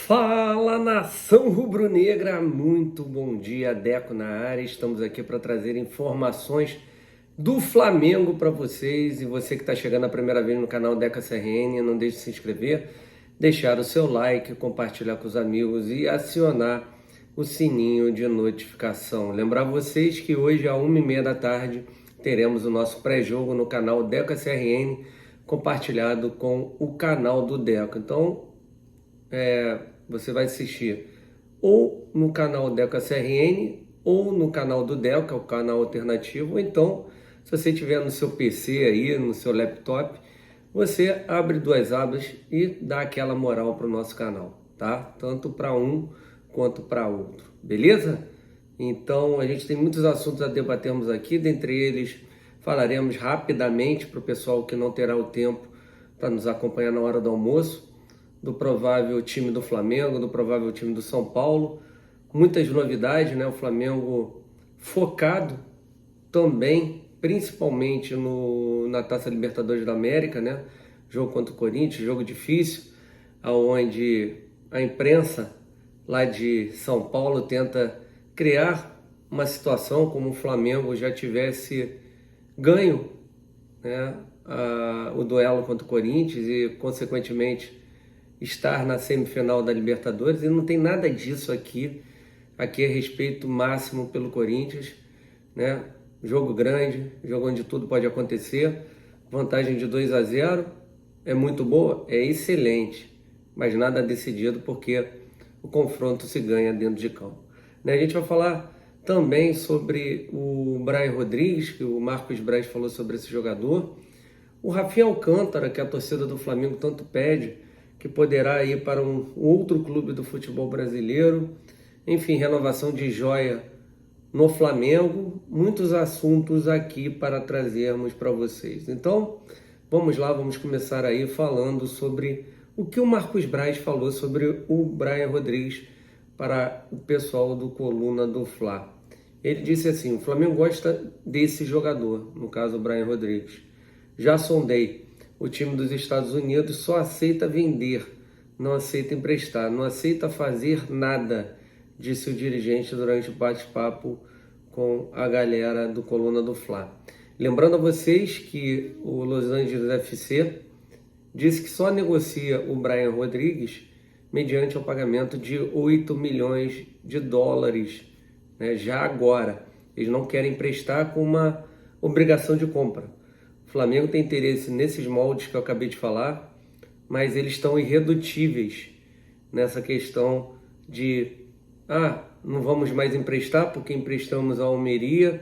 Fala, nação rubro-negra, muito bom dia, Deco na área. Estamos aqui para trazer informações do Flamengo para vocês. E você que está chegando a primeira vez no canal Deco CRN, não deixe de se inscrever, deixar o seu like, compartilhar com os amigos e acionar o sininho de notificação. Lembrar vocês que hoje às 1h30 da tarde teremos o nosso pré-jogo no canal Deco CRN, compartilhado com o canal do Deco. Então, você vai assistir ou no canal Deco CRN ou no canal do Deco, que é o canal alternativo, ou então, se você tiver no seu PC aí, no seu laptop, você abre duas abas e dá aquela moral para o nosso canal, tá? Tanto para um quanto para outro, beleza? Então, a gente tem muitos assuntos a debatermos aqui, dentre eles falaremos rapidamente para o pessoal que não terá o tempo para nos acompanhar na hora do almoço, do provável time do Flamengo, do provável time do São Paulo. Muitas novidades, né? O Flamengo focado também, principalmente na Taça Libertadores da América, né? Jogo contra o Corinthians, jogo difícil, onde a imprensa lá de São Paulo tenta criar uma situação como o Flamengo já tivesse ganho, né? O duelo contra o Corinthians e, consequentemente, estar na semifinal da Libertadores, e não tem nada disso aqui. Aqui é respeito máximo pelo Corinthians, né? Jogo grande, jogo onde tudo pode acontecer. Vantagem de 2-0 é muito boa, é excelente, mas nada decidido porque o confronto se ganha dentro de campo, né? A gente vai falar também sobre o Brian Rodrigues, que o Marcos Braz falou sobre esse jogador. O Rafinha Alcântara, que a torcida do Flamengo tanto pede, que poderá ir para um outro clube do futebol brasileiro. Enfim, renovação de joia no Flamengo. Muitos assuntos aqui para trazermos para vocês. Então, vamos lá, vamos começar aí falando sobre o que o Marcos Braz falou sobre o Brian Rodrigues para o pessoal do Coluna do Fla. Ele disse assim: o Flamengo gosta desse jogador, no caso o Brian Rodrigues. Já sondei. O time dos Estados Unidos só aceita vender, não aceita emprestar, não aceita fazer nada, disse o dirigente durante o bate-papo com a galera do Coluna do Fla. Lembrando a vocês que o Los Angeles FC disse que só negocia o Brian Rodrigues mediante o pagamento de 8 milhões de dólares, né, já agora. Eles não querem emprestar com uma obrigação de compra. O Flamengo tem interesse nesses moldes que eu acabei de falar, mas eles estão irredutíveis nessa questão de não vamos mais emprestar porque emprestamos a Almeria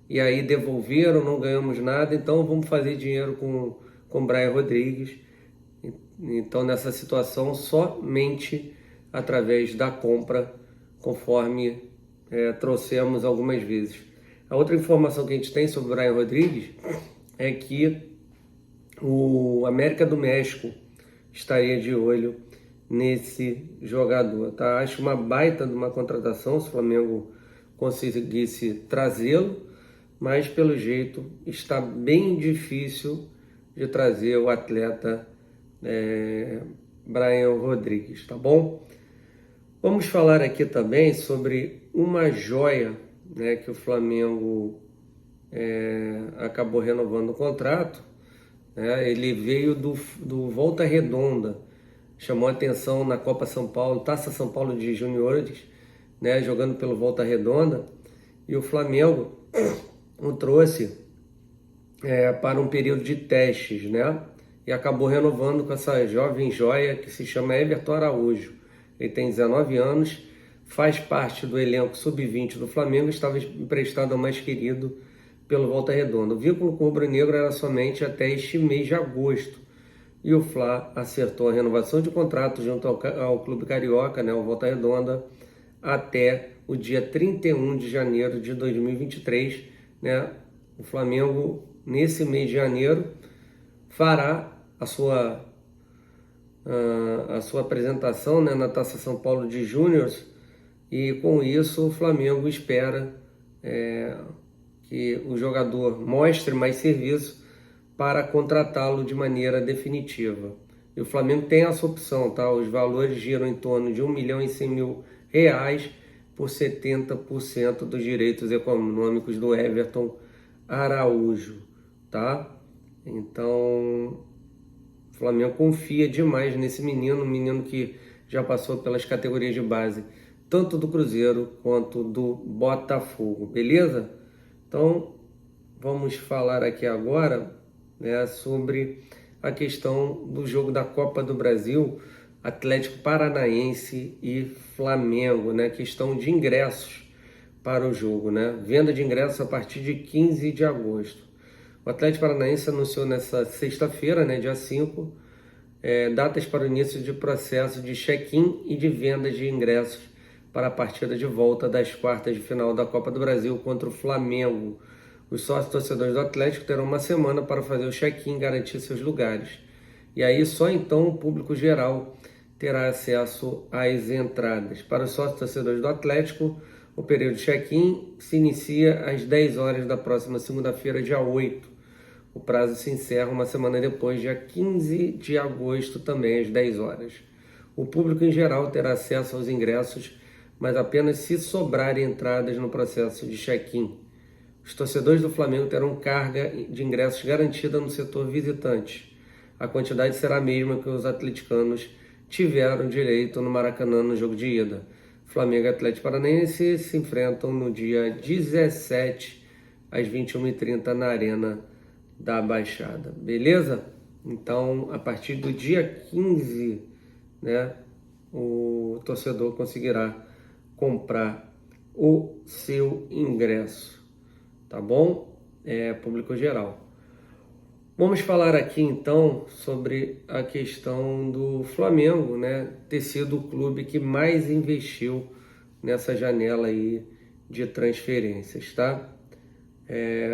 e aí devolveram, não ganhamos nada, então vamos fazer dinheiro com o Brian Rodrigues. Então, nessa situação, somente através da compra, conforme trouxemos algumas vezes. A outra informação que a gente tem sobre o Brian Rodrigues é que o América do México estaria de olho nesse jogador, tá? Acho uma baita de uma contratação se o Flamengo conseguisse trazê-lo, mas pelo jeito está bem difícil de trazer o atleta Brian Rodrigues, tá bom? Vamos falar aqui também sobre uma joia, né, que o Flamengo acabou renovando o contrato. Ele veio do Volta Redonda, chamou atenção na Copa São Paulo, Taça São Paulo de Juniores, né, jogando pelo Volta Redonda, e o Flamengo o trouxe para um período de testes, né, e acabou renovando com essa jovem joia que se chama Everton Araújo. Ele tem 19 anos, faz parte do elenco sub-20 do Flamengo, estava emprestado ao mais querido pelo Volta Redonda. O vínculo com o rubro-negro era somente até este mês de agosto, e o Fla acertou a renovação de contrato junto ao Clube Carioca, né, o Volta Redonda, até o dia 31 de janeiro de 2023. Né? O Flamengo, nesse mês de janeiro, fará a sua apresentação, né, na Taça São Paulo de Júniors, e com isso o Flamengo espera que o jogador mostre mais serviço para contratá-lo de maneira definitiva. E o Flamengo tem essa opção, tá? Os valores giram em torno de R$ 1.100.000 por 70% dos direitos econômicos do Everton Araújo, tá? Então, o Flamengo confia demais nesse menino, um menino que já passou pelas categorias de base, tanto do Cruzeiro quanto do Botafogo, beleza? Então, vamos falar aqui agora, né, sobre a questão do jogo da Copa do Brasil, Atlético Paranaense e Flamengo, né, questão de ingressos para o jogo, né, venda de ingressos a partir de 15 de agosto. O Atlético Paranaense anunciou nessa sexta-feira, né, dia 5, datas para o início de processo de check-in e de venda de ingressos para a partida de volta das quartas de final da Copa do Brasil contra o Flamengo. Os sócios torcedores do Atlético terão uma semana para fazer o check-in e garantir seus lugares. E aí só então o público geral terá acesso às entradas. Para os sócios torcedores do Atlético, o período de check-in se inicia às 10 horas da próxima segunda-feira, dia 8. O prazo se encerra uma semana depois, dia 15 de agosto, também às 10 horas. O público em geral terá acesso aos ingressos, mas apenas se sobrarem entradas no processo de check-in. Os torcedores do Flamengo terão carga de ingressos garantida no setor visitante. A quantidade será a mesma que os atleticanos tiveram direito no Maracanã no jogo de ida. Flamengo e Atlético Paranaense se enfrentam no dia 17, às 21h30, na Arena da Baixada. Beleza? Então, a partir do dia 15, né, o torcedor conseguirá comprar o seu ingresso. Tá bom? Público geral. Vamos falar aqui então sobre a questão do Flamengo, né, ter sido o clube que mais investiu nessa janela aí de transferências, tá?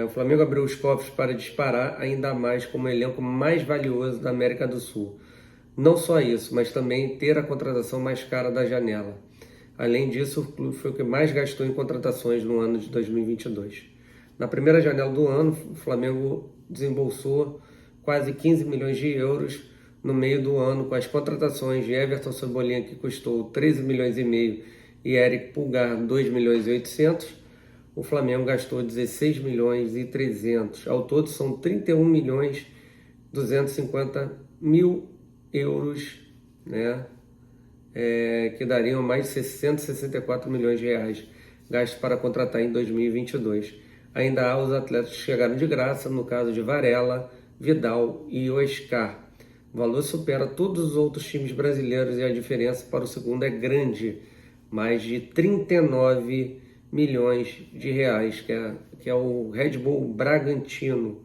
O Flamengo abriu os cofres para disparar ainda mais como o elenco mais valioso da América do Sul. Não só isso, mas também ter a contratação mais cara da janela. Além disso, o clube foi o que mais gastou em contratações no ano de 2022. Na primeira janela do ano, o Flamengo desembolsou quase 15 milhões de euros no meio do ano, com as contratações de Everton Cebolinha, que custou 13 milhões e meio, e Eric Pulgar, 2 milhões e 800. O Flamengo gastou 16 milhões e 300. Ao todo são 31 milhões 250 mil euros, né? Que dariam mais de 664 milhões de reais gastos para contratar em 2022. Ainda há os atletas que chegaram de graça, no caso de Varela, Vidal e Oscar. O valor supera todos os outros times brasileiros e a diferença para o segundo é grande, mais de 39 milhões de reais, que é o Red Bull Bragantino,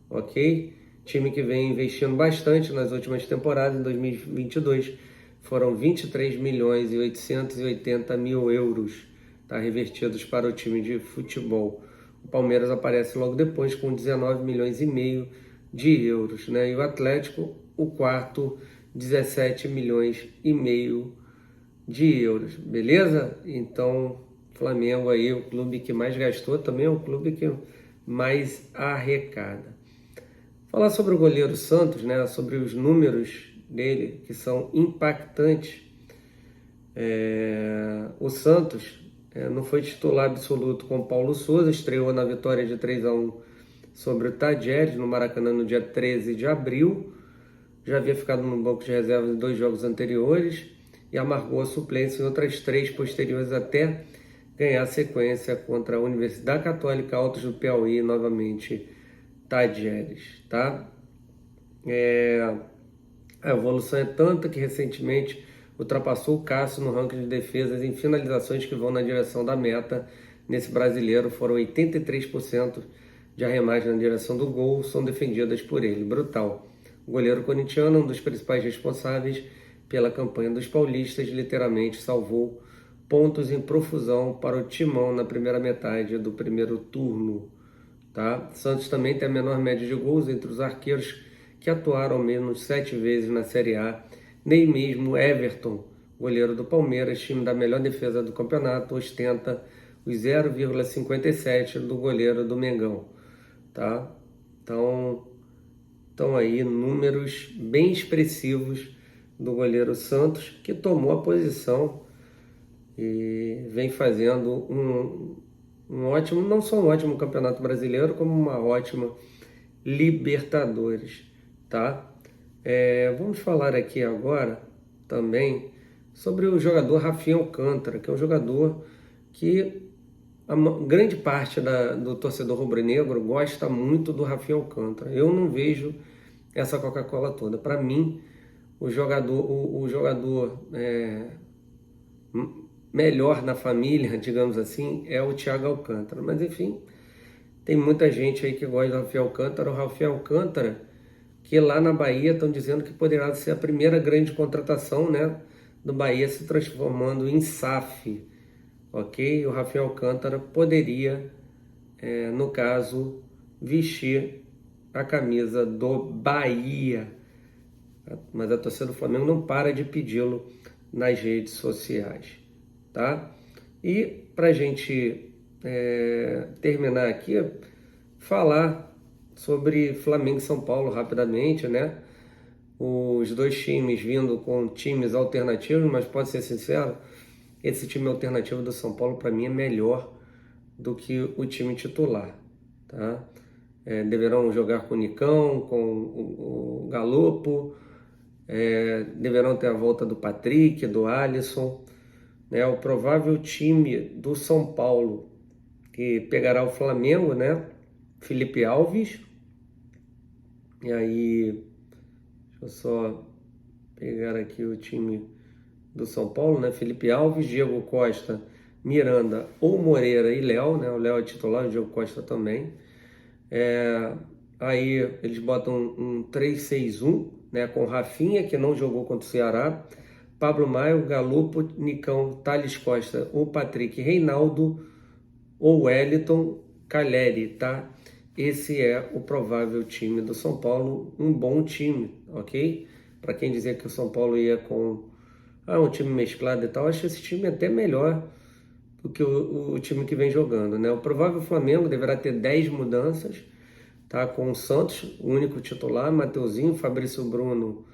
ok? Time que vem investindo bastante nas últimas temporadas. Em 2022 foram 23 milhões e 880 mil euros, tá, revertidos para o time de futebol. O Palmeiras aparece logo depois com 19 milhões e meio de euros, né? E o Atlético, o quarto, 17 milhões e meio de euros, beleza? Então, Flamengo aí, o clube que mais gastou, também é o clube que mais arrecada. Falar sobre o goleiro Santos, né? Sobre os números dele, que são impactantes. O Santos não foi titular absoluto com Paulo Souza, estreou na vitória de 3-1 sobre o Tajeres no Maracanã no dia 13 de abril, já havia ficado no banco de reservas em 2 jogos anteriores e amargou a suplência em outras 3 posteriores até ganhar sequência contra a Universidade Católica, Altos do Piauí e novamente Tajeres, tá? A evolução é tanta que recentemente ultrapassou o Cássio no ranking de defesas em finalizações que vão na direção da meta. Nesse brasileiro, foram 83% de arremates na direção do gol são defendidas por ele. Brutal. O goleiro corintiano, um dos principais responsáveis pela campanha dos paulistas, literalmente salvou pontos em profusão para o Timão na primeira metade do primeiro turno. Tá? Santos também tem a menor média de gols entre os arqueiros, que atuaram ao menos 7 vezes na Série A. Nem mesmo Everton, goleiro do Palmeiras, time da melhor defesa do campeonato, ostenta os 0,57 do goleiro do Mengão, tá? Então, Então aí números bem expressivos do goleiro Santos, que tomou a posição e vem fazendo um ótimo, não só um ótimo Campeonato Brasileiro, como uma ótima Libertadores, tá? Vamos falar aqui agora também sobre o jogador Rafinha Alcântara, que é um jogador que a grande parte do torcedor rubro-negro gosta muito do Rafinha Alcântara. Eu não vejo essa Coca-Cola toda. Para mim, o jogador melhor na família, digamos assim, é o Thiago Alcântara. Mas enfim, tem muita gente aí que gosta do Rafinha Alcântara. O Rafinha Alcântara, que lá na Bahia estão dizendo que poderá ser a primeira grande contratação, né, do Bahia se transformando em SAF, ok? O Rafinha Alcântara poderia, no caso, vestir a camisa do Bahia, mas a torcida do Flamengo não para de pedi-lo nas redes sociais, tá? E para a gente terminar aqui, falar sobre Flamengo e São Paulo rapidamente, né? Os dois times vindo com times alternativos, mas pode ser sincero, esse time alternativo do São Paulo para mim é melhor do que o time titular, tá? Deverão jogar com o Nicão, com o Galopo, deverão ter a volta do Patrick, do Alisson, né? O provável time do São Paulo que pegará o Flamengo, né? Felipe Alves, e aí, deixa eu só pegar aqui o time do São Paulo, né? Felipe Alves, Diego Costa, Miranda ou Moreira e Léo, né? O Léo é titular, o Diego Costa também. Aí eles botam um 3-6-1, né? Com Rafinha, que não jogou contra o Ceará, Pablo Maio, Galopo, Nicão, Thales Costa, o Patrick, Reinaldo ou Wellington, Caleri, tá? Esse é o provável time do São Paulo, um bom time, ok? Para quem dizia que o São Paulo ia com um time mesclado e tal, acho esse time até melhor do que o time que vem jogando, né? O provável Flamengo deverá ter 10 mudanças, tá? Com o Santos, o único titular, Mateuzinho, Fabrício Bruno,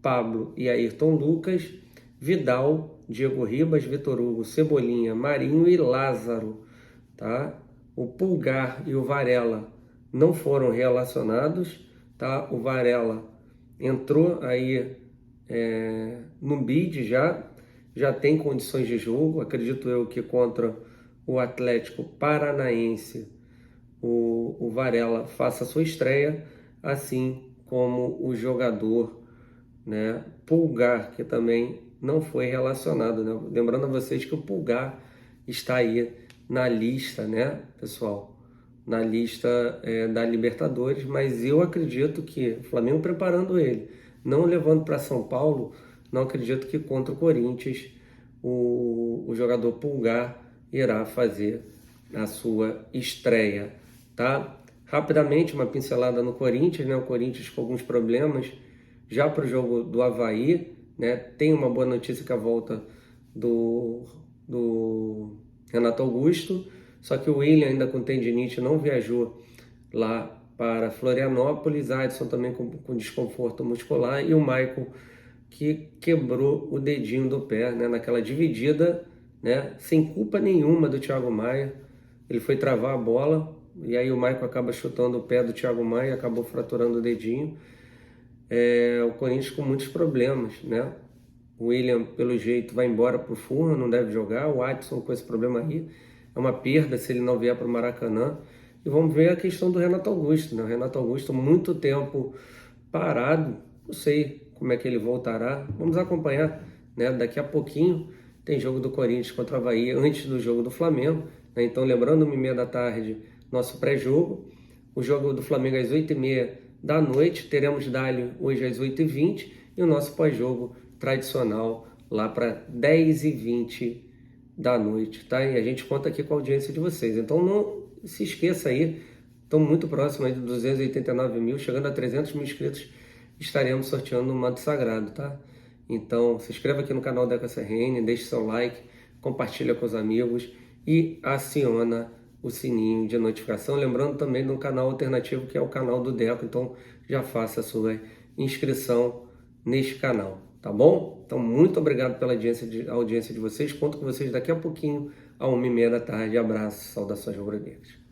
Pablo e Ayrton Lucas, Vidal, Diego Ribas, Vitor Hugo, Cebolinha, Marinho e Lázaro, tá? O Pulgar e o Varela não foram relacionados, tá? O Varela entrou aí no bid já tem condições de jogo, acredito eu que contra o Atlético Paranaense o Varela faça sua estreia, assim como o jogador, né, Pulgar, que também não foi relacionado, né? Lembrando a vocês que o Pulgar está aí na lista, né, pessoal? Na lista da Libertadores, mas eu acredito que o Flamengo preparando ele, não levando para São Paulo, não acredito que contra o Corinthians o jogador Pulgar irá fazer a sua estreia, tá? Rapidamente, uma pincelada no Corinthians, né? O Corinthians com alguns problemas já para o jogo do Avaí, né? Tem uma boa notícia que a volta do Renato Augusto, só que o William ainda com tendinite não viajou lá para Florianópolis, Adson também com desconforto muscular e o Maicon que quebrou o dedinho do pé, né? Naquela dividida, né? Sem culpa nenhuma do Thiago Maia, ele foi travar a bola e aí o Maicon acaba chutando o pé do Thiago Maia e acabou fraturando o dedinho. O Corinthians com muitos problemas, né? O William, pelo jeito, vai embora para o Fulham, não deve jogar. O Adson com esse problema aí é uma perda se ele não vier para o Maracanã. E vamos ver a questão do Renato Augusto, né? O Renato Augusto, muito tempo parado, não sei como é que ele voltará. Vamos acompanhar, né? Daqui a pouquinho tem jogo do Corinthians contra o Avaí, antes do jogo do Flamengo, né? Então, lembrando, 1h30 da tarde, nosso pré-jogo. O jogo do Flamengo às 8h30 da noite, teremos Dálio hoje às 8h20 e o nosso pós-jogo tradicional lá para 10h20 da noite, tá? E a gente conta aqui com a audiência de vocês. Então não se esqueça aí, estamos muito próximos de 289 mil, chegando a 300 mil inscritos, estaremos sorteando um manto sagrado, tá? Então se inscreva aqui no canal da EcoCRN, deixe seu like, compartilha com os amigos e aciona o sininho de notificação. Lembrando também do canal alternativo, que é o canal do Deco, então já faça a sua inscrição neste canal, tá bom? Então, muito obrigado pela audiência de vocês. Conto com vocês daqui a pouquinho, às 1h30 da tarde. Abraço, saudações rubro-negras.